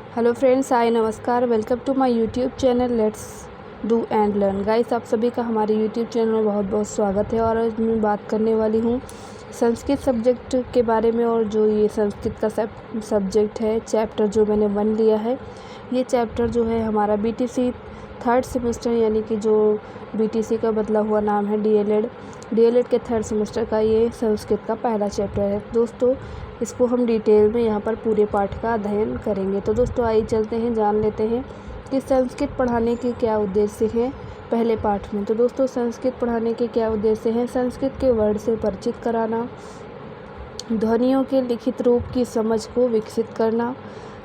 Hello friends, hi नमस्कार। Welcome to my YouTube channel let's do and learn. Guys, आप सभी का हमारे यूट्यूब चैनल में बहुत बहुत स्वागत है। और आज मैं बात करने वाली हूँ संस्कृत सब्जेक्ट के बारे में। और जो ये संस्कृत का सब्जेक्ट है, चैप्टर जो मैंने 1 लिया है, ये चैप्टर जो है हमारा बीटीसी थर्ड सेमेस्टर, यानी कि जो बीटीसी का बदला हुआ नाम है डीएलएड के थर्ड सेमेस्टर का ये संस्कृत का पहला चैप्टर है। दोस्तों, इसको हम डिटेल में यहाँ पर पूरे पाठ का अध्ययन करेंगे। तो दोस्तों, आइए चलते हैं, जान लेते हैं कि संस्कृत पढ़ाने के क्या उद्देश्य हैं पहले पाठ में। तो दोस्तों, संस्कृत पढ़ाने के क्या उद्देश्य हैं? संस्कृत के वर्ड से परिचित कराना, ध्वनियों के लिखित रूप की समझ को विकसित करना,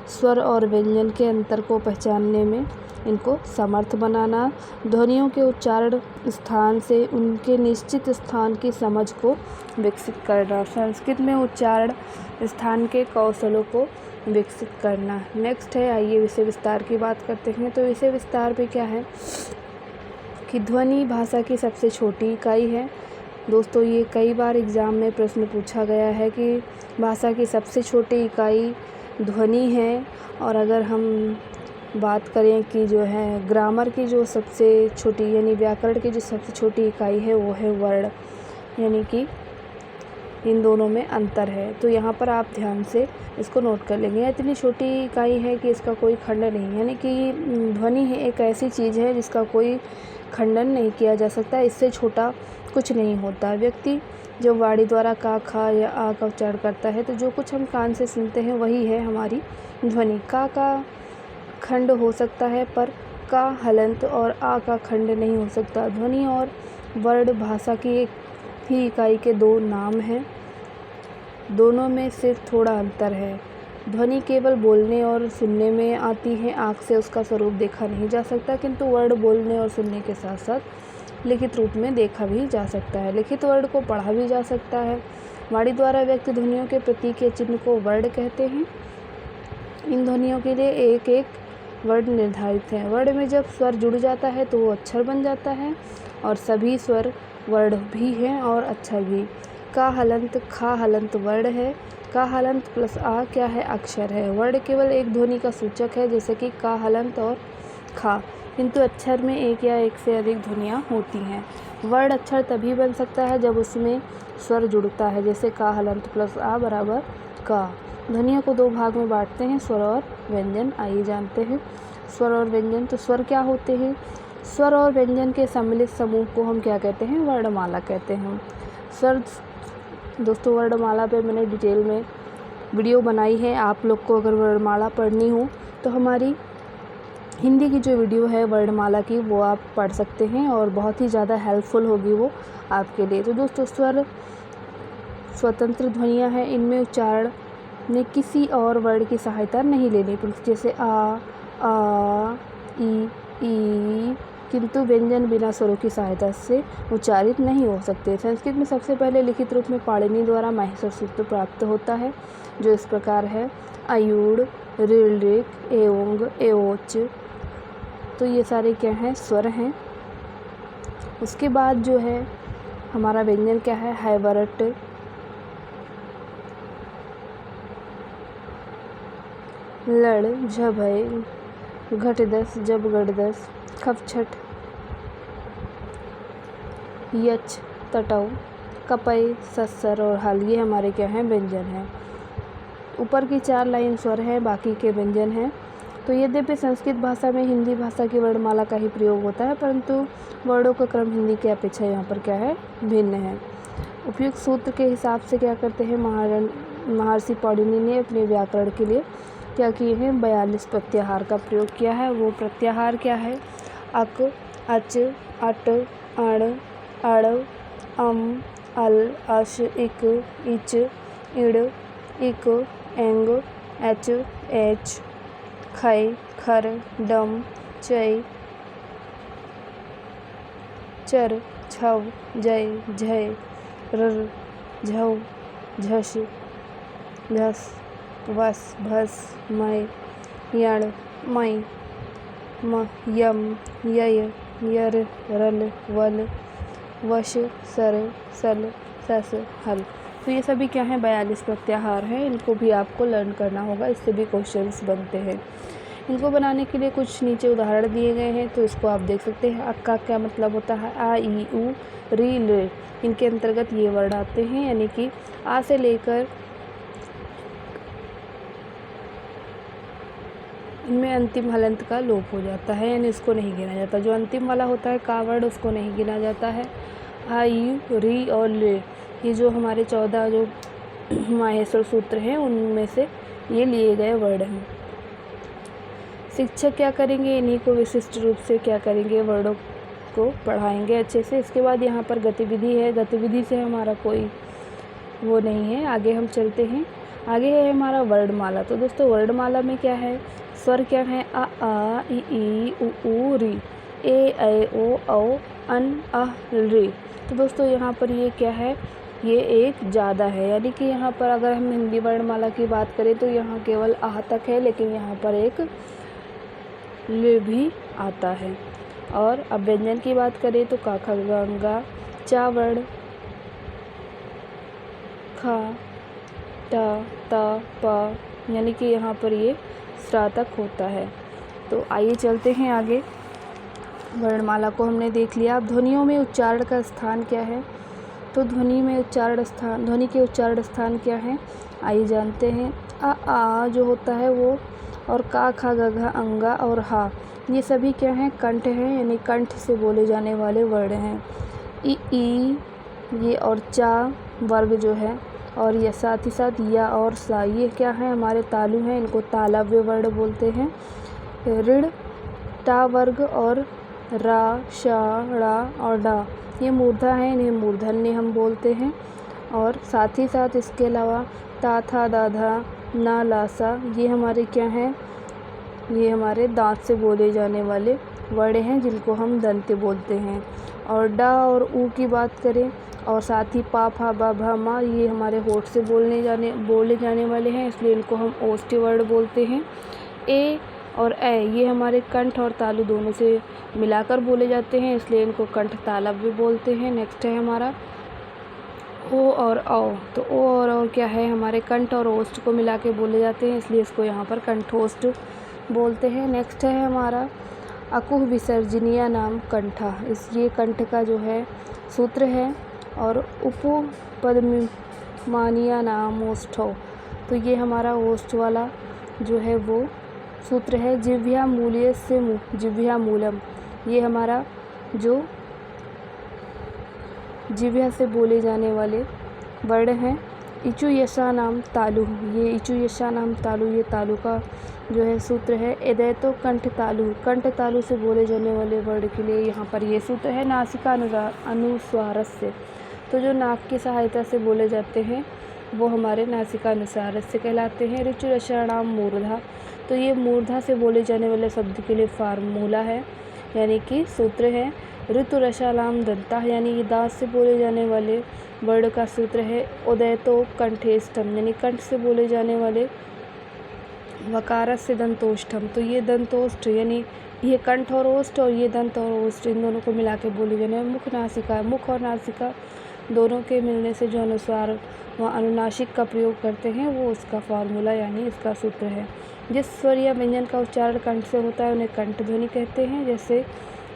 स्वर और व्यंजन के अंतर को पहचानने में इनको समर्थ बनाना, ध्वनियों के उच्चारण स्थान से उनके निश्चित स्थान की समझ को विकसित करना, संस्कृत में उच्चारण स्थान के कौशलों को विकसित करना। नेक्स्ट है, आइए विषय विस्तार की बात करते हैं। तो विषय विस्तार पे क्या है कि ध्वनि भाषा की सबसे छोटी इकाई है। दोस्तों, ये कई बार एग्ज़ाम में प्रश्न पूछा गया है कि भाषा की सबसे छोटी इकाई ध्वनि है। और अगर हम बात करें कि जो है ग्रामर की जो सबसे छोटी, यानी व्याकरण की जो सबसे छोटी इकाई है, वो है वर्ण, यानी कि इन दोनों में अंतर है। तो यहाँ पर आप ध्यान से इसको नोट कर लेंगे। इतनी छोटी इकाई है कि इसका कोई खंडन नहीं, यानी कि ध्वनि है एक ऐसी चीज़ है जिसका कोई खंडन नहीं किया जा सकता, इससे छोटा कुछ नहीं होता। व्यक्ति जो वाणी द्वारा का, खा या आ का उच्चारण करता है, तो जो कुछ हम कान से सुनते हैं वही है हमारी ध्वनि। का खंड हो सकता है, पर का हलंत और आ का खंड नहीं हो सकता। ध्वनि और वर्ण भाषा की एक ही इकाई के दो नाम हैं, दोनों में सिर्फ थोड़ा अंतर है। ध्वनि केवल बोलने और सुनने में आती है, आँख से उसका स्वरूप देखा नहीं जा सकता, किंतु वर्ण बोलने और सुनने के साथ साथ लिखित रूप में देखा भी जा सकता है। लिखित वर्ण को पढ़ा भी जा सकता है। वाणी द्वारा व्यक्त ध्वनियों के प्रतीक या चिन्ह को वर्ण कहते हैं। इन ध्वनियों के लिए एक एक वर्ण निर्धारित है। वर्ण में जब स्वर जुड़ जाता है तो वो अक्षर बन जाता है, और सभी स्वर वर्ण भी हैं और अक्षर भी। का हलंत, खा हलंत वर्ण है। का हलंत प्लस आ क्या है? अक्षर है। वर्ण केवल एक ध्वनि का सूचक है, जैसे कि का हलंत और खा, किंतु अक्षर में एक या एक से अधिक ध्वनियाँ होती हैं। वर्ण अक्षर तभी बन सकता है जब उसमें स्वर जुड़ता है, जैसे का हलंत प्लस आ बराबर का। ध्वनियों को दो भाग में बांटते हैं, स्वर और व्यंजन। आइए जानते हैं स्वर और व्यंजन। तो स्वर क्या होते हैं? स्वर और व्यंजन के सम्मिलित समूह को हम क्या कहते हैं? वर्णमाला कहते हैं। स्वर, दोस्तों, वर्णमाला पे मैंने डिटेल में वीडियो बनाई है। आप लोग को अगर वर्णमाला पढ़नी हो तो हमारी हिंदी की जो वीडियो है वर्णमाला की, वो आप पढ़ सकते हैं और बहुत ही ज़्यादा हेल्पफुल होगी वो आपके लिए। तो दोस्तों, स्वर स्वतंत्र ध्वनियाँ हैं, इनमें उच्चारण ने किसी और वर्ण की सहायता नहीं लेनी पड़ती, जैसे आ, ई, किंतु व्यंजन बिना स्वरों की सहायता से उच्चारित नहीं हो सकते। संस्कृत में सबसे पहले लिखित रूप में पाणिनि द्वारा माहेश्वर सूत्र प्राप्त होता है, जो इस प्रकार है: अयूढ़, ऋऋक, एओंग, एओच। तो ये सारे क्या हैं? स्वर हैं। उसके बाद जो है हमारा व्यंजन क्या है? हैवरट, लड़, झभय, घटदस, जब गड़दस, खपछट, यच, तटव, कपय, सस्सर और हल, ये हमारे क्या हैं? व्यंजन हैं। ऊपर की 4 लाइन स्वर हैं, बाकी के व्यंजन हैं। तो यद्यपि संस्कृत भाषा में हिंदी भाषा की वर्णमाला का ही प्रयोग होता है, परंतु वर्णों का क्रम हिंदी की अपेक्षा यहाँ पर क्या है? भिन्न है। उपयुक्त सूत्र के हिसाब से क्या करते हैं? महर्षि पाणिनि ने अपने व्याकरण के लिए क्या किए हैं? 42 प्रत्याहार का प्रयोग किया है। वो प्रत्याहार क्या है? अक, अच, अट, अण, अड़, अम, अल, अश, इक, इच, इड़, इक, एंग, एच, एच, खय, खर, डम, चय, चर, छव, जय, झय, रर, झव, झश, झस, वस, भस, मय, यण, मय, म, यम, यय, यर, रल, वल, वश, सर, सल, सस, हल। तो ये सभी क्या हैं, 42 प्रत्याहार हैं। इनको भी आपको लर्न करना होगा, इससे भी क्वेश्चंस बनते हैं। इनको बनाने के लिए कुछ नीचे उदाहरण दिए गए हैं, तो इसको आप देख सकते हैं। अ का क्या मतलब होता है, आ ई उ री ले, इनके अंतर्गत ये वर्ड आते हैं, यानी कि आ से लेकर इनमें अंतिम हलंत का लोप हो जाता है, यानी इसको नहीं गिना जाता। जो अंतिम वाला होता है का वर्ड, उसको नहीं गिना जाता है। आ यू री और ले, ये जो हमारे 14 जो माहेश्वर सूत्र हैं उनमें से ये लिए गए वर्ड हैं। शिक्षक क्या करेंगे, इन्हीं को विशिष्ट रूप से क्या करेंगे, वर्डों को पढ़ाएंगे अच्छे से। इसके बाद यहाँ पर गतिविधि है, गतिविधि से हमारा कोई वो नहीं है। आगे हम चलते हैं, आगे है हमारा वर्णमाला। तो दोस्तों वर्णमाला में क्या है, स्वर क्या है, अ आ ई उ री, ए ऐ ओ औ अन अह री। तो दोस्तों यहाँ पर ये क्या है, ये एक ज़्यादा है, यानी कि यहाँ पर अगर हम हिंदी वर्णमाला की बात करें तो यहाँ केवल आह तक है, लेकिन यहाँ पर एक ल भी आता है। और अब व्यंजन की बात करें तो का ख ग घ चा वर्ण, खा टा ता पा, यानी कि यहाँ पर ये स्रातक होता है। तो आइए चलते हैं आगे। वर्णमाला को हमने देख लिया। अब ध्वनियों में उच्चारण का स्थान क्या है, तो ध्वनि के उच्चारण स्थान क्या है, आइए जानते हैं। आ जो होता है वो, और का खा ग घ अंगा और हा, ये सभी क्या हैं, कंठ हैं, यानी कंठ से बोले जाने वाले वर्ड हैं। ई ये और चा वर्ग जो है, और ये साथ ही साथ या और सा, ये क्या है, हमारे तालु हैं, इनको तालव्य वर्ड बोलते हैं। ऋण टा वर्ग और रा शा ड़ा और डा, ये मूर्धा हैं, इन्हें मूर्धन्य हम बोलते हैं। और साथ ही साथ इसके अलावा ता था दाधा ना लासा, ये हमारे क्या हैं, ये हमारे दांत से बोले जाने वाले वर्ड हैं, जिनको हम दंते बोलते हैं। और डा और ऊ की बात करें, और साथ ही पा फा बा भा मा, ये हमारे होठ से बोले जाने वाले हैं, इसलिए इनको हम ओष्ठी वर्ड बोलते हैं। ए और ए, ये हमारे कंठ और तालु दोनों से मिलाकर बोले जाते हैं, इसलिए इनको कंठ तालव्य बोलते हैं। नेक्स्ट है हमारा ओ और औ, तो ओ और औ क्या है, हमारे कंठ और ओष्ठ को मिला के बोले जाते हैं, इसलिए इसको यहाँ पर कंठोष्ठ बोलते हैं। नेक्स्ट है हमारा अकुह विसर्जनीय नाम कंठा, इस ये कंठ का जो है सूत्र है। और उपपदमानीय नाम ओष्ठो, तो ये हमारा ओष्ठ वाला जो है वो सूत्र है। जिह्वा मूल्य से जिह्वा मूलम, ये हमारा जो जिह्वा से बोले जाने वाले वर्ड हैं। इचु यशा नाम तालु, ये इचु यशा नाम तालु, ये तालु का जो है सूत्र है। एदैतो कंठ तालु, कंठ तालु से बोले जाने वाले वर्ड के लिए यहाँ पर ये सूत्र है। नासिका अनुस्वारस्य, तो जो नाक की सहायता से बोले जाते हैं वो हमारे नासिका अनुस्वारस्य कहलाते हैं। ऋचु रसाणाम मूर्धा, तो ये मूर्धा से बोले जाने वाले शब्द के लिए फार्मूला है, यानी कि सूत्र है। ऋतु रसालाम दंता, यानी ये दांत से बोले जाने वाले वर्ड का सूत्र है। उदयतो कंठेष्ठम, यानी कंठ से बोले जाने वाले वकारस से दंतोष्ठम, तो ये दंतोष्ठ, यानी ये कंठ और ओष्ठ, और ये दंत और ओष्ठ, इन दोनों को मिला के बोले जाने वाले। मुख नासिका, मुख और नासिका दोनों के मिलने से जो अनुस्वार व अनुनासिक का प्रयोग करते हैं वो उसका फार्मूला यानी इसका सूत्र है। जिस स्वर या व्यंजन का उच्चारण कंठ से होता है उन्हें कंठ ध्वनि कहते हैं, जैसे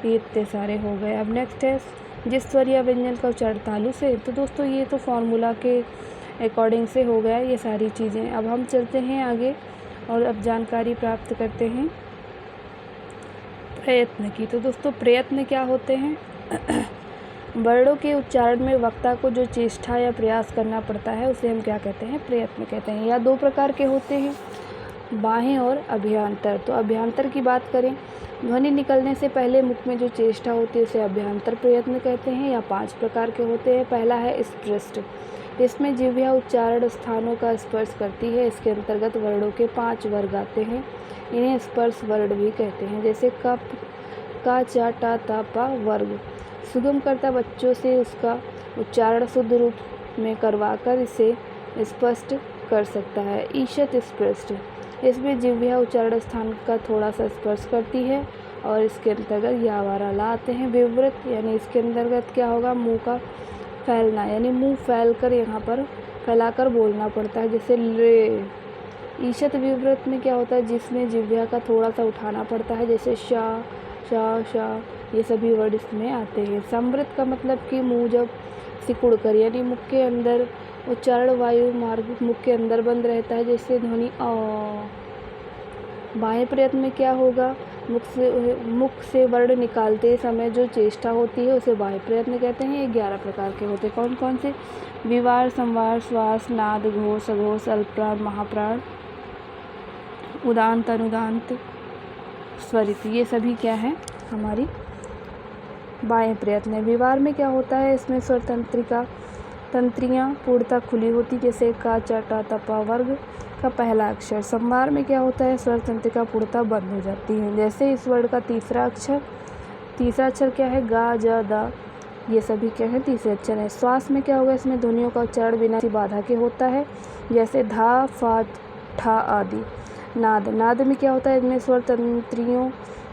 ये इतने सारे हो गए। अब नेक्स्ट है जिस स्वर या व्यंजन का उच्चारण तालु से, तो दोस्तों ये तो फार्मूला के अकॉर्डिंग से हो गया ये सारी चीज़ें। अब हम चलते हैं आगे और अब जानकारी प्राप्त करते हैं प्रयत्न की। तो दोस्तों प्रयत्न क्या होते हैं, वर्णों के उच्चारण में वक्ता को जो चेष्टा या प्रयास करना पड़ता है उसे हम क्या कहते हैं, प्रयत्न कहते हैं। या दो प्रकार के होते हैं, बाहें और अभ्यांतर। तो अभ्यांतर की बात करें, ध्वनि निकलने से पहले मुख में जो चेष्टा होती है उसे अभ्यांतर प्रयत्न कहते हैं। या 5 प्रकार के होते हैं। पहला है स्पृष्ट, इसमें जिह्वा उच्चारण स्थानों का स्पर्श करती है। इसके अंतर्गत वर्णों के 5 वर्ग आते हैं, इन्हें स्पर्श वर्ण भी कहते हैं। जैसे कप का चा टा ता पा वर्ग सुगम करता बच्चों से उसका उच्चारण शुद्ध रूप में करवाकर इसे स्पष्ट कर सकता है। ईशत स्पृष्ट, इसमें जिह्वा उच्चारण स्थान का थोड़ा सा स्पर्श करती है और इसके अंतर्गत या वारा ला आते हैं। विवृत, यानी इसके अंतर्गत क्या होगा, मुंह का फैलना, यानी मुंह फैल कर यहाँ पर फैलाकर बोलना पड़ता है। जैसे रे। ईशत विव्रत में क्या होता है, जिसमें जिह्वा का थोड़ा सा उठाना पड़ता है, जैसे शा, शा, शा, ये सभी वर्ड इसमें आते हैं। समृत का मतलब कि मुंह जब सिकुड़ कर, यानी मुख के अंदर उच्चारण वायु मार्ग मुख के अंदर बंद रहता है, जैसे ध्वनि अ। बाह्य प्रयत्न में क्या होगा, मुख से वर्ण निकालते समय जो चेष्टा होती है उसे बाह्य प्रयत्न कहते हैं। ये 11 प्रकार के होते हैं। कौन कौन से? विवार, संवार, श्वास, नाद, घोष, अघोष, अल्पप्राण, महाप्राण, उदांत, अनुदांत, स्वरित, ये सभी क्या है हमारी बाह्य प्रयत्न है। विवार में क्या होता है, इसमें स्वर तंत्रियाँ पूर्णतः खुली होती, जैसे का, च, ट, त, प वर्ग का पहला अक्षर। संवार में क्या होता है, स्वर तंत्रिका पूर्णतः बंद हो जाती है, जैसे इस वर्ड का तीसरा अक्षर क्या है, गा, ज, द, ये सभी क्या है तीसरे अक्षर है। श्वास में क्या होगा, इसमें ध्वनियों का उच्चारण बिना किसी बाधा के होता है, जैसे धा, फा, ठा आदि। नाद में क्या होता है, इनमें स्वर तंत्रियों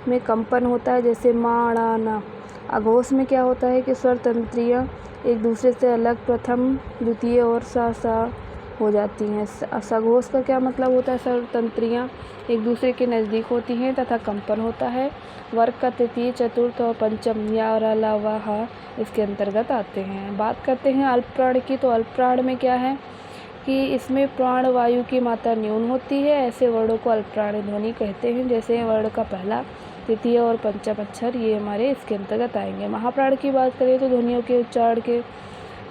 में कंपन होता है, जैसे मा, णा, ना। अघोष में क्या होता है कि स्वर तंत्रियाँ एक दूसरे से अलग प्रथम, द्वितीय और सा हो जाती हैं। सघोष का क्या मतलब होता है, स्वर तंत्रियाँ एक दूसरे के नज़दीक होती हैं तथा कंपन होता है। वर्ग का तृतीय, चतुर्थ और पंचम या और अलावा हा इसके अंतर्गत आते हैं। बात करते हैं अल्पप्राण की, तो अल्पप्राण में क्या है कि इसमें प्राण वायु की मात्रा न्यून होती है, ऐसे वर्णों को अल्पप्राण ध्वनि कहते हैं, जैसे वर्ण का पहला, तृतीय और पंचम अक्षर ये हमारे इसके अंतर्गत आएंगे। महाप्राण की बात करें तो ध्वनियों के उच्चारण के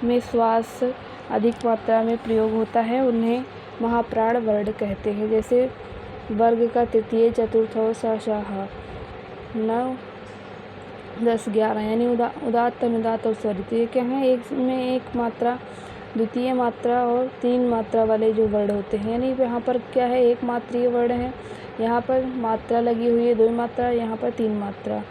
में श्वास अधिक मात्रा में प्रयोग होता है, उन्हें महाप्राण वर्ण कहते हैं, जैसे वर्ग का तृतीय, चतुर्थ और सा, हा, 9, 10, 11, यानी उदात्त, अनुदात्त और स्वरित, ये क्या है, एक में एक मात्रा, द्वितीय मात्रा और 3 मात्रा वाले जो वर्ण होते हैं, यानी यहाँ पर क्या है, एक मात्रीय वर्ण है, यहाँ पर मात्रा लगी हुई है 2 मात्रा, यहाँ पर 3 मात्रा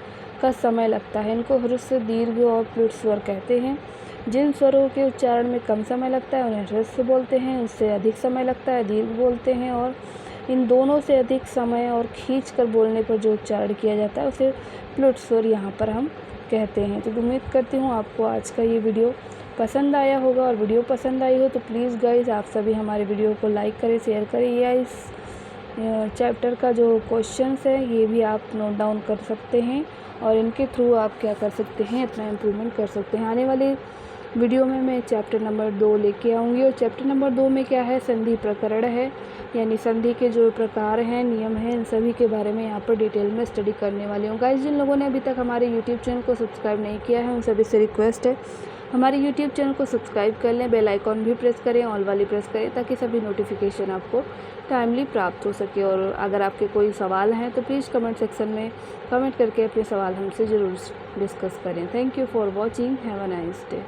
का समय लगता है। इनको ह्रस्व, दीर्घ और प्लुत स्वर कहते हैं। जिन स्वरों के उच्चारण में कम समय लगता है उन्हें ह्रस्व बोलते हैं, उससे अधिक समय लगता है दीर्घ बोलते हैं, और इन दोनों से अधिक समय और खींच कर बोलने पर जो उच्चारण किया जाता है उसे प्लुत स्वर यहाँ पर हम कहते हैं। तो उम्मीद करती हूँ आपको आज का ये वीडियो पसंद आया होगा, और वीडियो पसंद आई हो तो प्लीज़ गाइज़ आप सभी हमारे वीडियो को लाइक करें, शेयर करें, या इस चैप्टर का जो क्वेश्चंस है ये भी आप नोट डाउन कर सकते हैं, और इनके थ्रू आप क्या कर सकते हैं, अपना इम्प्रूवमेंट कर सकते हैं। आने वाली वीडियो में मैं चैप्टर नंबर 2 लेके आऊँगी, और चैप्टर नंबर 2 में क्या है, संधि प्रकरण है, यानी संधि के जो प्रकार हैं, नियम हैं, इन सभी के बारे में यहाँ पर डिटेल में स्टडी करने वाली हूँ। गाइस, जिन लोगों ने अभी तक हमारे यूट्यूब चैनल को सब्सक्राइब नहीं किया है उन सभी से रिक्वेस्ट है हमारे यूट्यूब चैनल को सब्सक्राइब कर लें, बेल आइकॉन भी प्रेस करें, ऑल वाली प्रेस करें, ताकि सभी नोटिफिकेशन आपको टाइमली प्राप्त हो सके। और अगर आपके कोई सवाल हैं तो प्लीज़ कमेंट सेक्शन में कमेंट करके अपने सवाल हमसे ज़रूर डिस्कस करें। Thank you for watching, have a nice day.